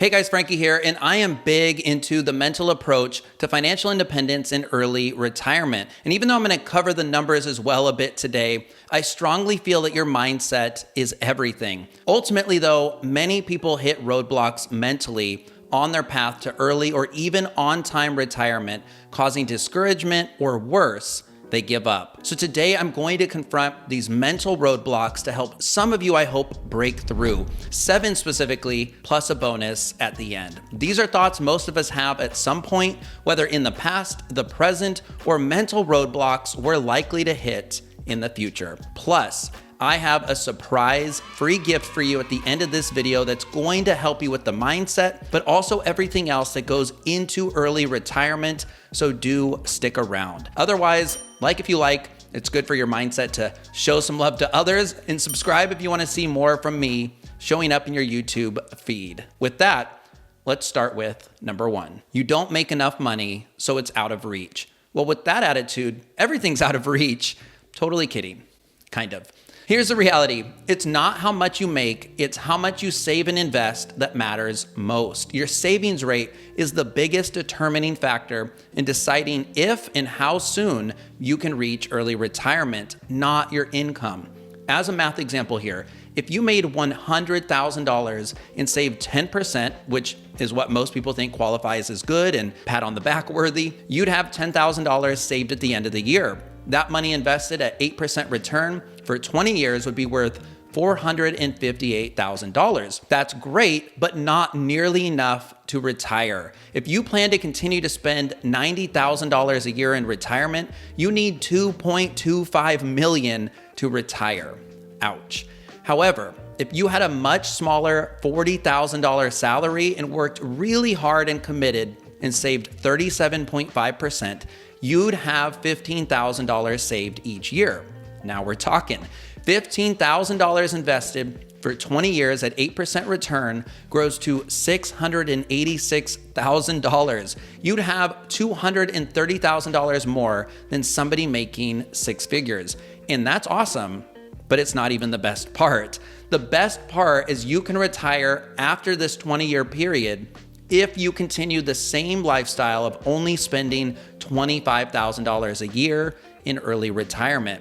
Hey guys, Frankie here, and I am big into the mental approach to financial independence and early retirement. And even though I'm going to cover the numbers as well a bit today, I strongly feel that your mindset is everything. Ultimately, though, many people hit roadblocks mentally on their path to early or even on-time retirement, causing discouragement or worse, they give up. So today I'm going to confront these mental roadblocks to help some of you, I hope, break through. 7 specifically, plus a bonus at the end. These are thoughts most of us have at some point, whether in the past, the present, or mental roadblocks we're likely to hit in the future. Plus, I have a surprise free gift for you at the end of this video that's going to help you with the mindset, but also everything else that goes into early retirement, so do stick around. Otherwise, like if you like, it's good for your mindset to show some love to others, and subscribe if you want to see more from me showing up in your YouTube feed. With that, let's start with number 1. You don't make enough money, so it's out of reach. Well, with that attitude, everything's out of reach. Totally kidding, kind of. Here's the reality. It's not how much you make, it's how much you save and invest that matters most. Your savings rate is the biggest determining factor in deciding if and how soon you can reach early retirement, not your income. As a math example here, if you made $100,000 and saved 10%, which is what most people think qualifies as good and pat on the back worthy, you'd have $10,000 saved at the end of the year. That money invested at 8% return for 20 years would be worth $458,000. That's great, but not nearly enough to retire. If you plan to continue to spend $90,000 a year in retirement, you need $2.25 million to retire. Ouch. However, if you had a much smaller $40,000 salary and worked really hard and committed and saved 37.5%, you'd have $15,000 saved each year. Now we're talking. $15,000 invested for 20 years at 8% return grows to $686,000. You'd have $230,000 more than somebody making 6 figures. And that's awesome, but it's not even the best part. The best part is you can retire after this 20-year period if you continue the same lifestyle of only spending $25,000 a year in early retirement.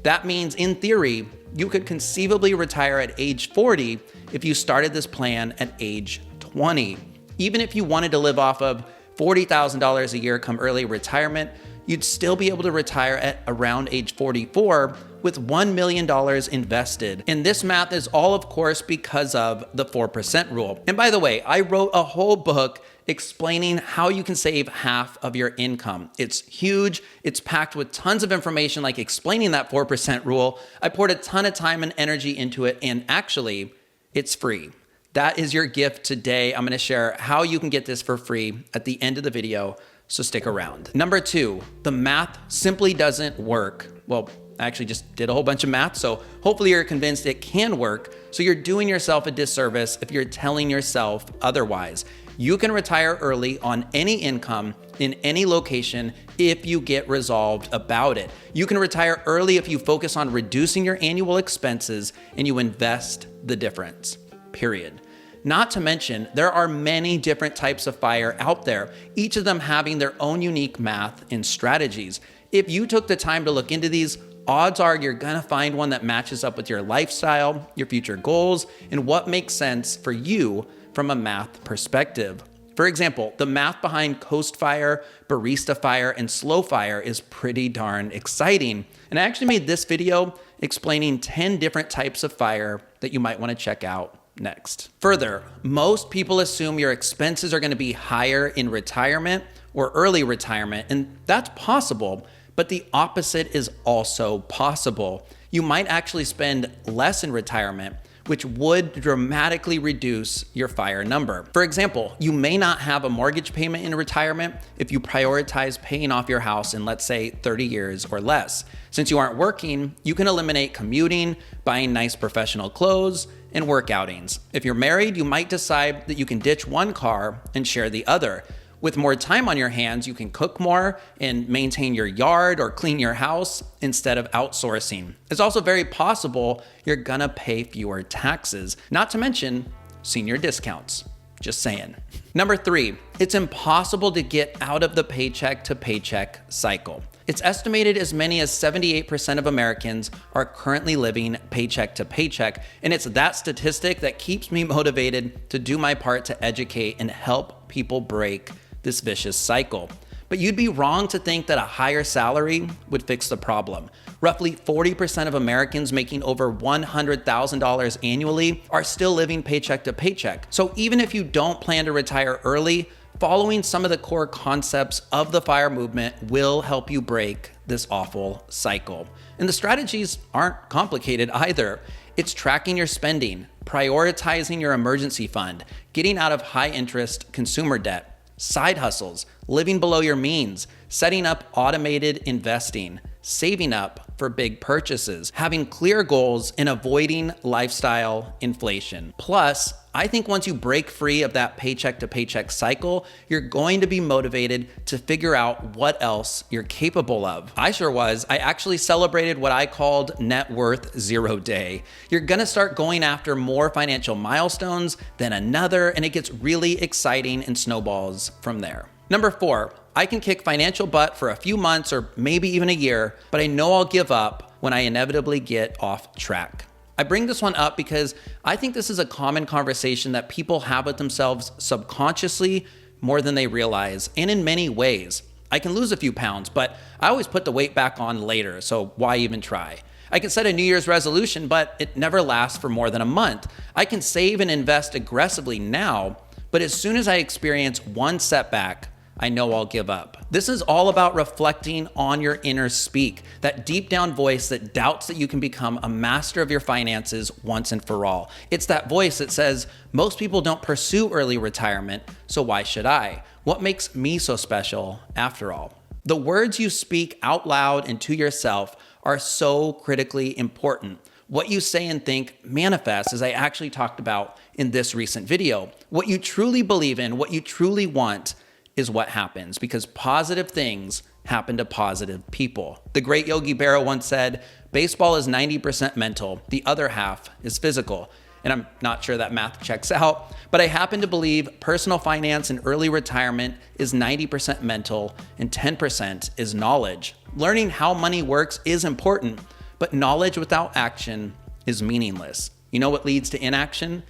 That means, in theory, you could conceivably retire at age 40 if you started this plan at age 20. Even if you wanted to live off of $40,000 a year come early retirement, you'd still be able to retire at around age 44 with $1 million invested. And this math is all, of course, because of the 4% rule. And by the way, I wrote a whole book explaining how you can save half of your income. It's huge. It's packed with tons of information, like explaining that 4% rule. I poured a ton of time and energy into it, and actually, it's free. That is your gift today. I'm gonna share how you can get this for free at the end of the video, so stick around. Number 2, the math simply doesn't work. Well, I actually just did a whole bunch of math, so hopefully you're convinced it can work. So you're doing yourself a disservice if you're telling yourself otherwise. You can retire early on any income in any location if you get resolved about it. You can retire early if you focus on reducing your annual expenses and you invest the difference, period. Not to mention, there are many different types of FIRE out there, each of them having their own unique math and strategies. If you took the time to look into these, odds are you're gonna find one that matches up with your lifestyle, your future goals, and what makes sense for you from a math perspective. For example, the math behind Coast FIRE, Barista FIRE, and Slow FIRE is pretty darn exciting. And I actually made this video explaining 10 different types of FIRE that you might wanna check out next. Further, most people assume your expenses are gonna be higher in retirement or early retirement, and that's possible, but the opposite is also possible. You might actually spend less in retirement, which would dramatically reduce your FIRE number. For example, you may not have a mortgage payment in retirement if you prioritize paying off your house in, let's say, 30 years or less. Since you aren't working, you can eliminate commuting, buying nice professional clothes, and work outings. If you're married, you might decide that you can ditch one car and share the other. With more time on your hands, you can cook more and maintain your yard or clean your house instead of outsourcing. It's also very possible you're gonna pay fewer taxes, not to mention senior discounts. Just saying. Number 3, it's impossible to get out of the paycheck to paycheck cycle. It's estimated as many as 78% of Americans are currently living paycheck to paycheck, and it's that statistic that keeps me motivated to do my part to educate and help people break this vicious cycle. But you'd be wrong to think that a higher salary would fix the problem. Roughly 40% of Americans making over $100,000 annually are still living paycheck to paycheck. So even if you don't plan to retire early, following some of the core concepts of the FIRE movement will help you break this awful cycle. And the strategies aren't complicated either. It's tracking your spending, prioritizing your emergency fund, getting out of high interest consumer debt, side hustles, living below your means, setting up automated investing, saving up for big purchases, having clear goals, and avoiding lifestyle inflation. Plus, I think once you break free of that paycheck to paycheck cycle, you're going to be motivated to figure out what else you're capable of. I sure was. I actually celebrated what I called Net Worth Zero Day. You're gonna start going after more financial milestones than another, and it gets really exciting and snowballs from there. Number 4, I can kick financial butt for a few months or maybe even a year, but I know I'll give up when I inevitably get off track. I bring this one up because I think this is a common conversation that people have with themselves subconsciously more than they realize, and in many ways. I can lose a few pounds, but I always put the weight back on later, so why even try? I can set a New Year's resolution, but it never lasts for more than a month. I can save and invest aggressively now, but as soon as I experience one setback, I know I'll give up. This is all about reflecting on your inner speak, that deep down voice that doubts that you can become a master of your finances once and for all. It's that voice that says, most people don't pursue early retirement, so why should I? What makes me so special after all? The words you speak out loud and to yourself are so critically important. What you say and think manifests, as I actually talked about in this recent video. What you truly believe in, what you truly want, is what happens, because positive things happen to positive people. The great Yogi Berra once said, baseball is 90% mental, the other half is physical. And I'm not sure that math checks out, but I happen to believe personal finance and early retirement is 90% mental and 10% is knowledge. Learning how money works is important, but knowledge without action is meaningless. You know what leads to inaction?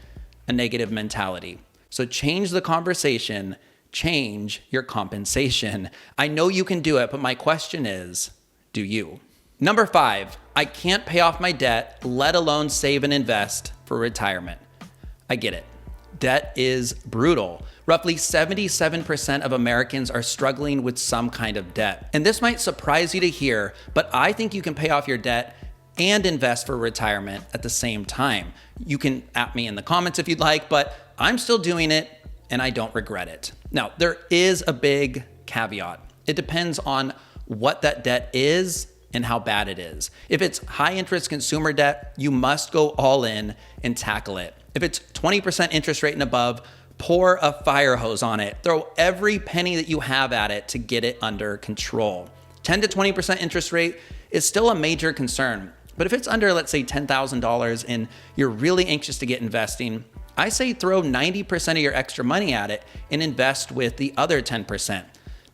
A negative mentality. So change the conversation. Change your compensation. I know you can do it, but my question is, do you? Number 5, I can't pay off my debt, let alone save and invest for retirement. I get it. Debt is brutal. Roughly 77% of Americans are struggling with some kind of debt. And this might surprise you to hear, but I think you can pay off your debt and invest for retirement at the same time. You can at me in the comments if you'd like, but I'm still doing it and I don't regret it. Now, there is a big caveat. It depends on what that debt is and how bad it is. If it's high interest consumer debt, you must go all in and tackle it. If it's 20% interest rate and above, pour a fire hose on it. Throw every penny that you have at it to get it under control. 10 to 20% interest rate is still a major concern. But if it's under, let's say, $10,000 and you're really anxious to get investing, I say throw 90% of your extra money at it and invest with the other 10%.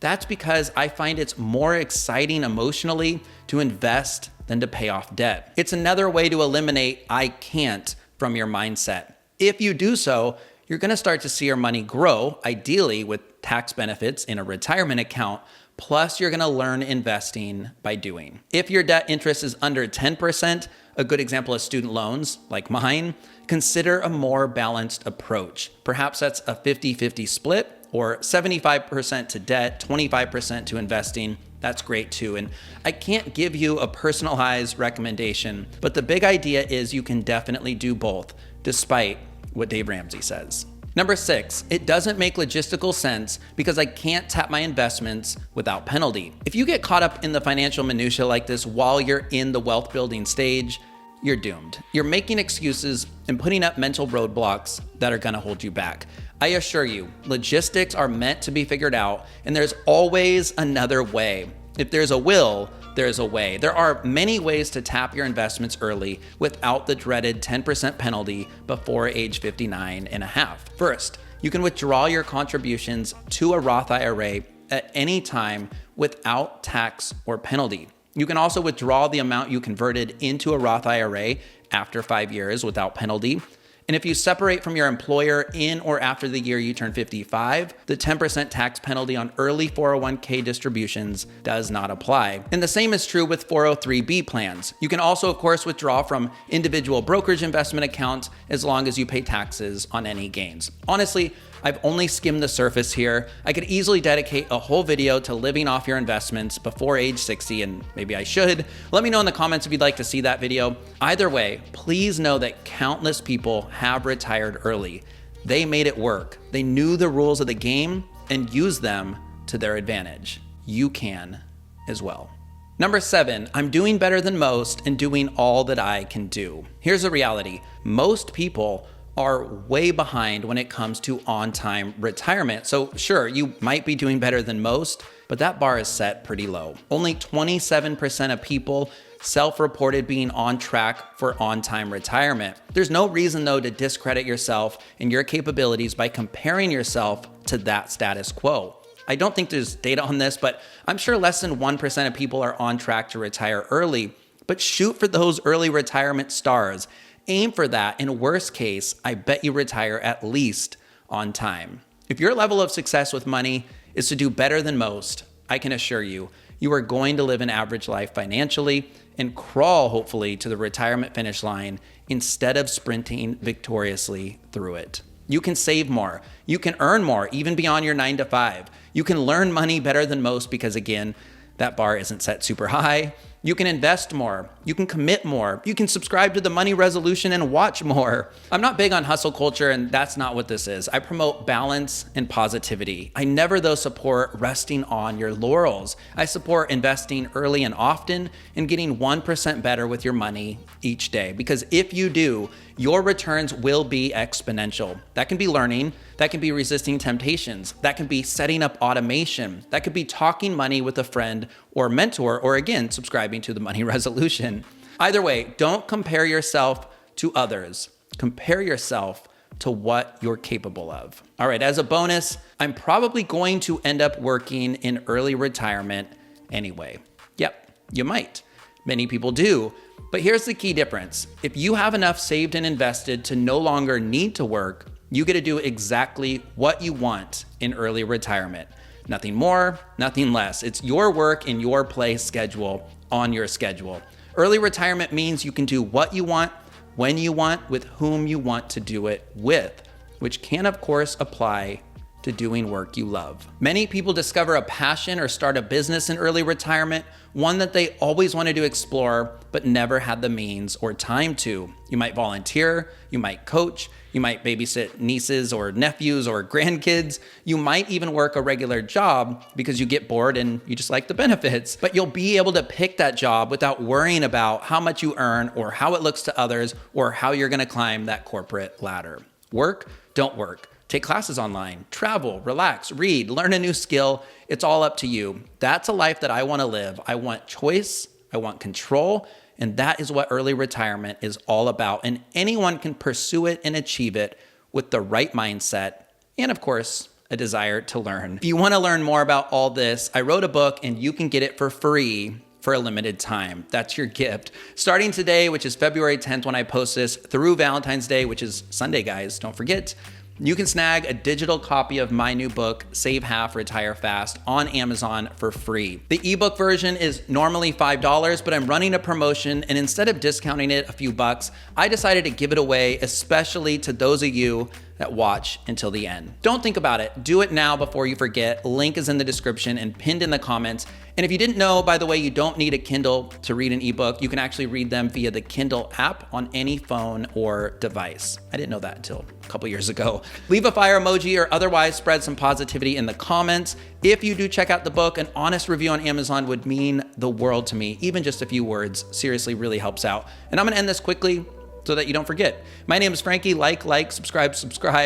That's because I find it's more exciting emotionally to invest than to pay off debt. It's another way to eliminate I can't from your mindset. If you do so, you're gonna start to see your money grow, ideally with tax benefits in a retirement account, plus you're gonna learn investing by doing. If your debt interest is under 10%, a good example is student loans, like mine, consider a more balanced approach. Perhaps that's a 50-50 split, or 75% to debt, 25% to investing. That's great too. And I can't give you a personalized recommendation, but the big idea is you can definitely do both, despite what Dave Ramsey says. Number 6, it doesn't make logistical sense because I can't tap my investments without penalty. If you get caught up in the financial minutia like this while you're in the wealth building stage, you're doomed. You're making excuses and putting up mental roadblocks that are gonna hold you back. I assure you, logistics are meant to be figured out, and there's always another way. If there's a will, there's a way. There are many ways to tap your investments early without the dreaded 10% penalty before age 59 and a half. First, You can withdraw your contributions to a Roth IRA at any time without tax or penalty. You can also withdraw the amount you converted into a Roth IRA after 5 years without penalty. And if you separate from your employer in or after the year you turn 55, the 10% tax penalty on early 401k distributions does not apply. And the same is true with 403b plans. You can also, of course, withdraw from individual brokerage investment accounts as long as you pay taxes on any gains. Honestly, I've only skimmed the surface here. I could easily dedicate a whole video to living off your investments before age 60, and maybe I should. Let me know in the comments if you'd like to see that video. Either way, please know that countless people have retired early. They made it work. They knew the rules of the game and used them to their advantage. You can as well. Number 7, I'm doing better than most and doing all that I can do. Here's the reality. Most people are way behind when it comes to on-time retirement. So sure, you might be doing better than most, but that bar is set pretty low. Only 27% of people self-reported being on track for on-time retirement. There's no reason though to discredit yourself and your capabilities by comparing yourself to that status quo. I don't think there's data on this, but I'm sure less than 1% of people are on track to retire early. But shoot for those early retirement stars. Aim for that. In worst case, I bet you retire at least on time. If your level of success with money is to do better than most, I can assure you, you are going to live an average life financially and crawl, hopefully, to the retirement finish line instead of sprinting victoriously through it. You can save more. You can earn more, even beyond your 9 to 5. You can learn money better than most because, again, that bar isn't set super high. You can invest more. You can commit more. You can subscribe to the money resolution and watch more. I'm not big on hustle culture, and that's not what this is. I promote balance and positivity. I never, though, support resting on your laurels. I support investing early and often and getting 1% better with your money each day. Because if you do, your returns will be exponential. That can be learning. That can be resisting temptations. That can be setting up automation. That could be talking money with a friend or mentor, or again, subscribing to the money resolution. Either way, don't compare yourself to others. Compare yourself to what you're capable of. All right, as a bonus, I'm probably going to end up working in early retirement anyway. Yep, you might. Many people do. But here's the key difference. If you have enough saved and invested to no longer need to work, you get to do exactly what you want in early retirement. Nothing more, nothing less. It's your work in your play schedule on your schedule. Early retirement means you can do what you want, when you want, with whom you want to do it with, which can, of course, apply to doing work you love. Many people discover a passion or start a business in early retirement, one that they always wanted to explore, but never had the means or time to. You might volunteer, you might coach, you might babysit nieces or nephews or grandkids. You might even work a regular job because you get bored and you just like the benefits. But you'll be able to pick that job without worrying about how much you earn or how it looks to others or how you're gonna climb that corporate ladder. Work, don't work. Take classes online, travel, relax, read, learn a new skill. It's all up to you. That's a life that I want to live. I want choice, I want control, and that is what early retirement is all about. And anyone can pursue it and achieve it with the right mindset and, of course, a desire to learn. If you want to learn more about all this, I wrote a book and you can get it for free for a limited time. That's your gift. Starting today, which is February 10th when I post this, through Valentine's Day, which is Sunday, guys, don't forget, you can snag a digital copy of my new book, Save Half, Retire Fast, on Amazon for free. The ebook version is normally $5, but I'm running a promotion, and instead of discounting it a few bucks, I decided to give it away, especially to those of you that watch until the end. Don't think about it. Do it now before you forget. Link is in the description and pinned in the comments. And if you didn't know, by the way, you don't need a Kindle to read an ebook. You can actually read them via the Kindle app on any phone or device. I didn't know that until a couple years ago. Leave a fire emoji or otherwise spread some positivity in the comments. If you do check out the book, an honest review on Amazon would mean the world to me. Even just a few words seriously really helps out. And I'm gonna end this quickly so that you don't forget. My name is Frankie. Like, subscribe.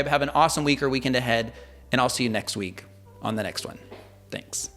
Have an awesome week or weekend ahead, and I'll see you next week on the next one. Thanks.